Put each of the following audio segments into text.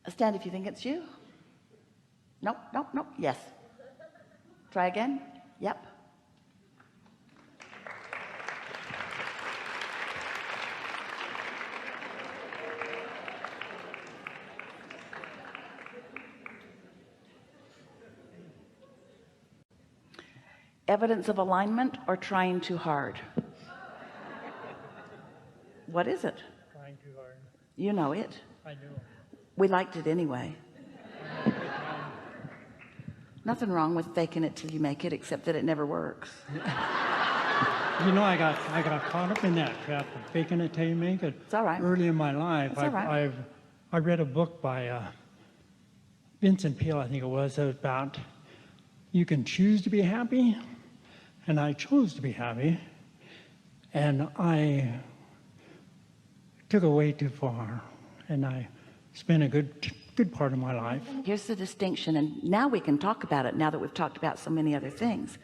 Stand if you think it's you. Nope, nope, nope. Yes. Try again. Yep. Evidence of alignment or trying too hard? What is it? Trying too hard. You know it. I do. We liked it anyway. Nothing wrong with faking it till you make it, except that it never works. You know, I got caught up in that trap of faking it till you make it. It's all right. Early in my life, It's all right. I read a book by Vincent Peale, I think it was, about you can choose to be happy, and I chose to be happy, and I took it way too far, and I spent a good part of my life. Here's the distinction, and now we can talk about it now that we've talked about so many other things.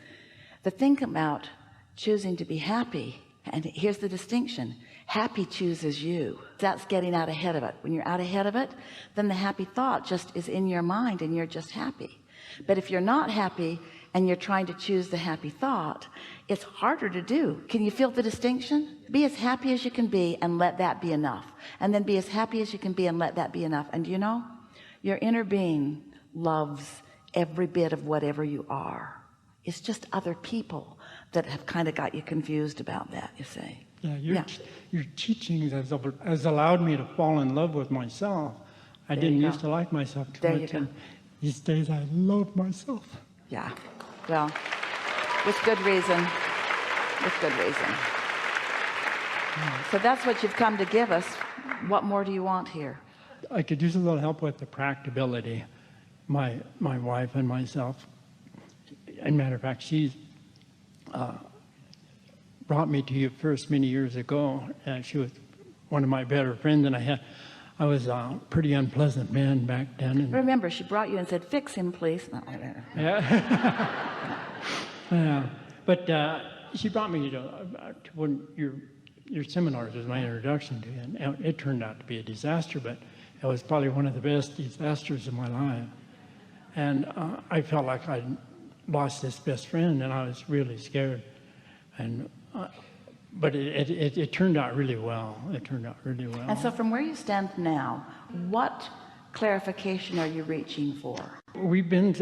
The thing about choosing to be happy, and here's the distinction: happy chooses you. That's getting out ahead of it. When you're out ahead of it, then the happy thought just is in your mind and you're just happy. But if you're not happy and you're trying to choose the happy thought, it's harder to do. Can you feel the distinction? Be as happy as you can be and let that be enough, and then be as happy as you can be and let that be enough. And you know, your inner being loves every bit of whatever you are. It's just other people that have kind of got you confused about that, you see. Yeah, your teachings has allowed me to fall in love with myself. I didn't used to like myself too much. And these days I love myself. Yeah, well, with good reason. With good reason. So that's what you've come to give us. What more do you want here? I could use a little help with the practicability. My wife and myself, as a matter of fact, she's brought me to you first many years ago, and she was one of my better friends, and I was a pretty unpleasant man back then. And remember, she brought you and said, "Fix him, please." Yeah. Yeah. But she brought me to when your seminars was my introduction to it, and it turned out to be a disaster, but it was probably one of the best disasters of my life. And I felt like I'd lost this best friend, and I was really scared. And but it turned out really well. It turned out really well. And so from where you stand now, what clarification are you reaching for? We've been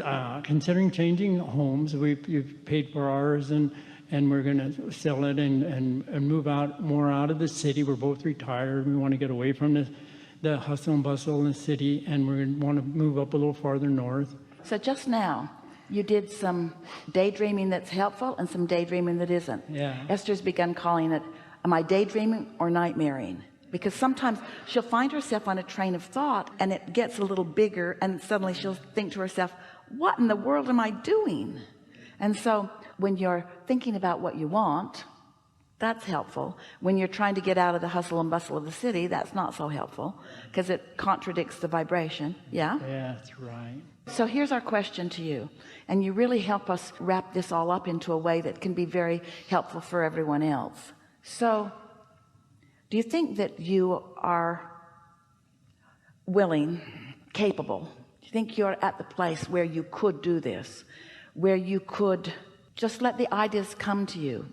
considering changing homes. We've paid for ours, and we're going to sell it and move more out of the city. We're both retired. We want to get away from the hustle and bustle in the city, and we want to move up a little farther north. So just now, you did some daydreaming that's helpful and some daydreaming that isn't. Yeah. Esther's begun calling it, am I daydreaming or nightmaring? Because sometimes she'll find herself on a train of thought and it gets a little bigger, and suddenly she'll think to herself, what in the world am I doing? And so when you're thinking about what you want, that's helpful. When you're trying to get out of the hustle and bustle of the city, that's not so helpful because it contradicts the vibration. Yeah? Yeah, that's right. So here's our question to you, and you really help us wrap this all up into a way that can be very helpful for everyone else. So do you think that you are willing, capable? Do you think you're at the place where you could do this, where you could just let the ideas come to you,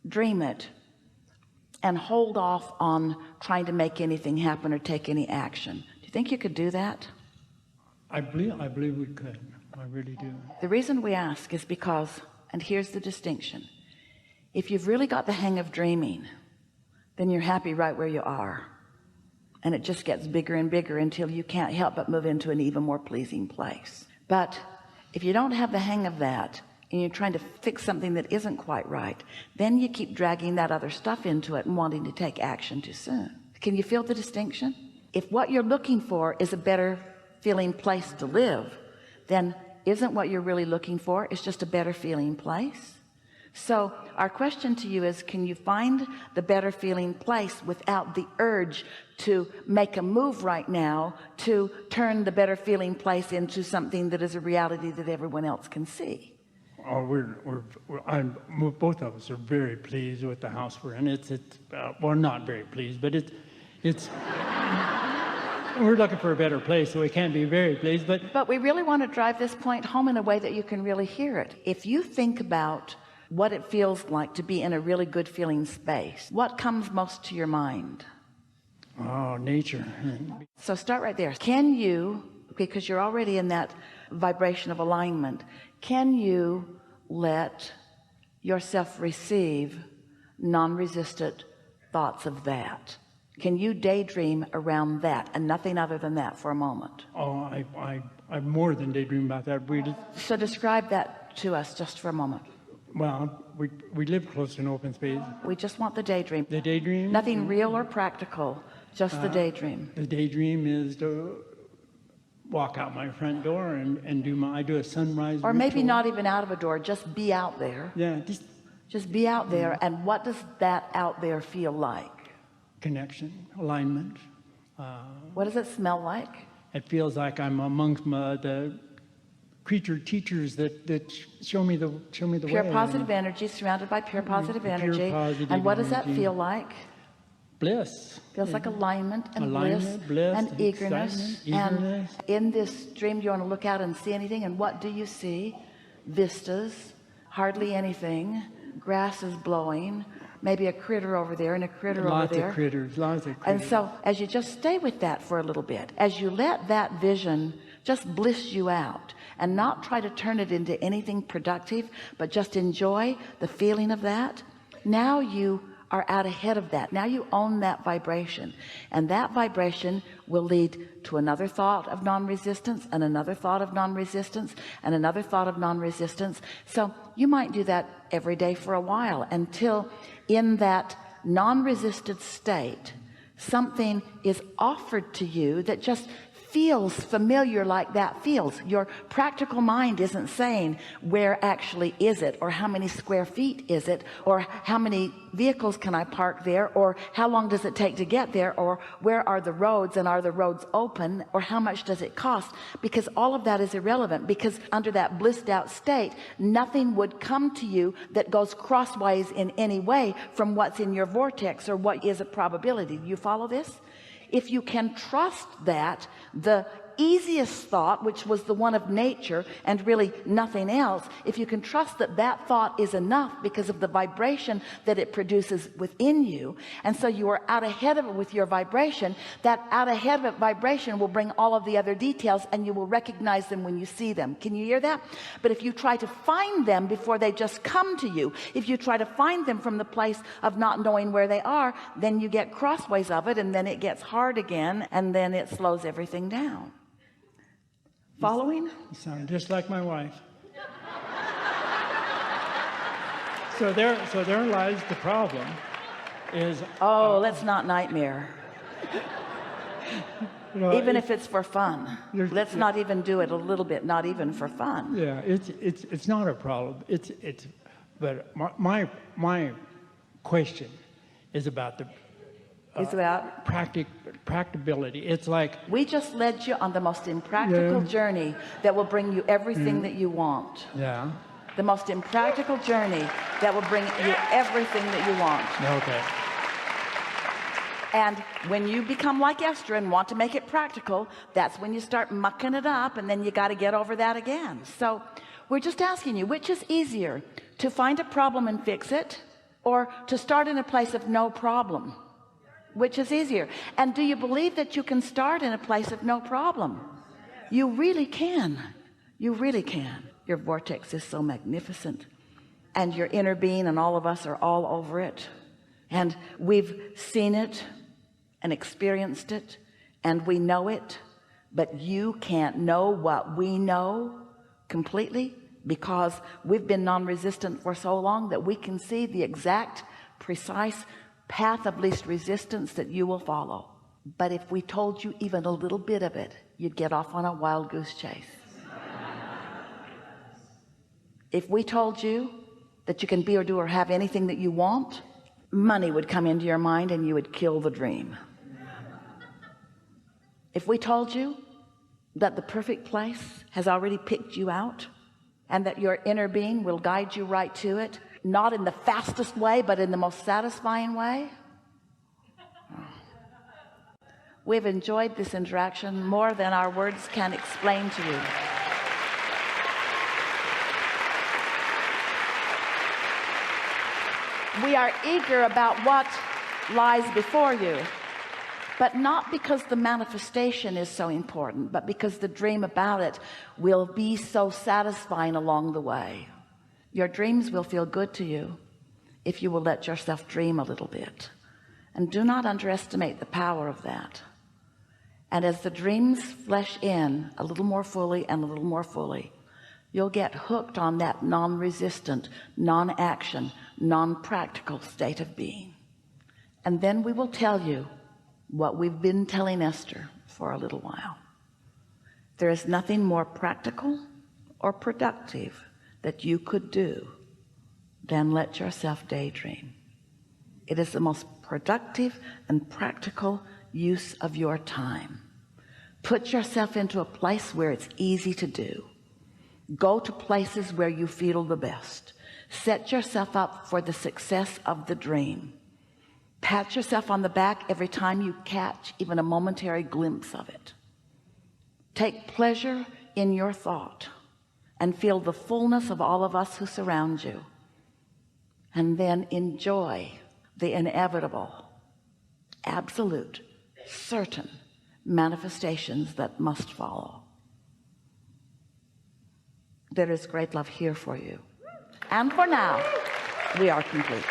dream it, and hold off on trying to make anything happen or take any action? Do you think you could do that? I believe we could. I really do. The reason we ask is because, and here's the distinction, if you've really got the hang of dreaming, then you're happy right where you are, and it just gets bigger and bigger until you can't help but move into an even more pleasing place. But if you don't have the hang of that and you're trying to fix something that isn't quite right, then you keep dragging that other stuff into it and wanting to take action too soon. Can you feel the distinction? If what you're looking for is a better feeling place to live, then isn't what you're really looking for is just a better feeling place? So our question to you is, can you find the better feeling place without the urge to make a move right now to turn the better feeling place into something that is a reality that everyone else can see? Oh, both of us are very pleased with the house we're in. Well, not very pleased, but it's we're looking for a better place, so we can't be very pleased. But we really want to drive this point home in a way that you can really hear it. If you think about what it feels like to be in a really good feeling space, what comes most to your mind? Oh, nature. So start right there. Can you, because you're already in that vibration of alignment, can you let yourself receive non-resistant thoughts of that? Can you daydream around that and nothing other than that for a moment? Oh, I more than daydream about that. So describe that to us just for a moment. Well, we live close to an open space. We just want the daydream. The daydream? Nothing real or practical, just the daydream. The daydream is to walk out my front door and I do a sunrise or maybe ritual. not even out of a door, just be out there. Yeah, just be out there. And what does that out there feel like? Connection, alignment. What does it smell like? It feels like I'm amongst the creature teachers that show me the way. Pure positive energy, surrounded by pure positive energy. And what does that feel like? Bliss. Feels like alignment and bliss and eagerness. And in this dream, do you want to look out and see anything? And what do you see? Vistas, hardly anything. Grass is blowing. Maybe a critter over there and a critter over there. Lots of critters. And so as you just stay with that for a little bit, as you let that vision just bliss you out and not try to turn it into anything productive, but just enjoy the feeling of that, now you are out ahead of that. Now you own that vibration, and that vibration will lead to another thought of non-resistance and another thought of non-resistance and another thought of non-resistance. So you might do that every day for a while until in that non-resisted state something is offered to you that just feels familiar, like that feels. Your practical mind isn't saying where actually is it, or how many square feet is it, or how many vehicles can I park there, or how long does it take to get there, or where are the roads and are the roads open, or how much does it cost, because all of that is irrelevant, because under that blissed out state nothing would come to you that goes crosswise in any way from what's in your vortex or what is a probability. Do you follow this? If you can trust that the easiest thought, which was the one of nature and really nothing else, if you can trust that that thought is enough because of the vibration that it produces within you, and so you are out ahead of it with your vibration, that out ahead of it vibration will bring all of the other details, and you will recognize them when you see them. Can you hear that? But if you try to find them before they just come to you, if you try to find them from the place of not knowing where they are, then you get crossways of it, and then it gets hard again, and then it slows everything down. Following? You sound just like my wife. So there lies the problem. Is let's not nightmare. Even if it's for fun, let's not even do it a little bit, not even for fun. Yeah, it's not a problem. But my question is about the. It's about practicability. It's like we just led you on the most impractical journey that will bring you everything that you want. Yeah. The most impractical journey that will bring you everything that you want. Okay. And when you become like Esther and want to make it practical, that's when you start mucking it up, and then you got to get over that again. So we're just asking you, which is easier, to find a problem and fix it, or to start in a place of no problem? Which is easier? And do you believe that you can start in a place of no problem? You really can. You really can. Your vortex is so magnificent, and your inner being and all of us are all over it, and we've seen it and experienced it, and we know it, but you can't know what we know completely, because we've been non-resistant for so long that we can see the exact precise path of least resistance that you will follow. But if we told you even a little bit of it, you'd get off on a wild goose chase. If we told you that you can be or do or have anything that you want, money would come into your mind and you would kill the dream. If we told you that the perfect place has already picked you out and that your inner being will guide you right to it, not in the fastest way, but in the most satisfying way, We've enjoyed this interaction more than our words can explain to you. We are eager about what lies before you, but not because the manifestation is so important, but because the dream about it will be so satisfying along the way. Your dreams will feel good to you if you will let yourself dream a little bit, and do not underestimate the power of that. And as the dreams flesh in a little more fully and a little more fully, you'll get hooked on that non-resistant, non-action, non-practical state of being. And then we will tell you what we've been telling Esther for a little while. There is nothing more practical or productive that you could do than let yourself daydream. It is the most productive and practical use of your time. Put yourself into a place where it's easy to do. Go to places where you feel the best. Set yourself up for the success of the dream. Pat yourself on the back every time you catch even a momentary glimpse of it. Take pleasure in your thought and feel the fullness of all of us who surround you, and then enjoy the inevitable, absolute, certain manifestations that must follow. There is great love here for you, and for now we are complete.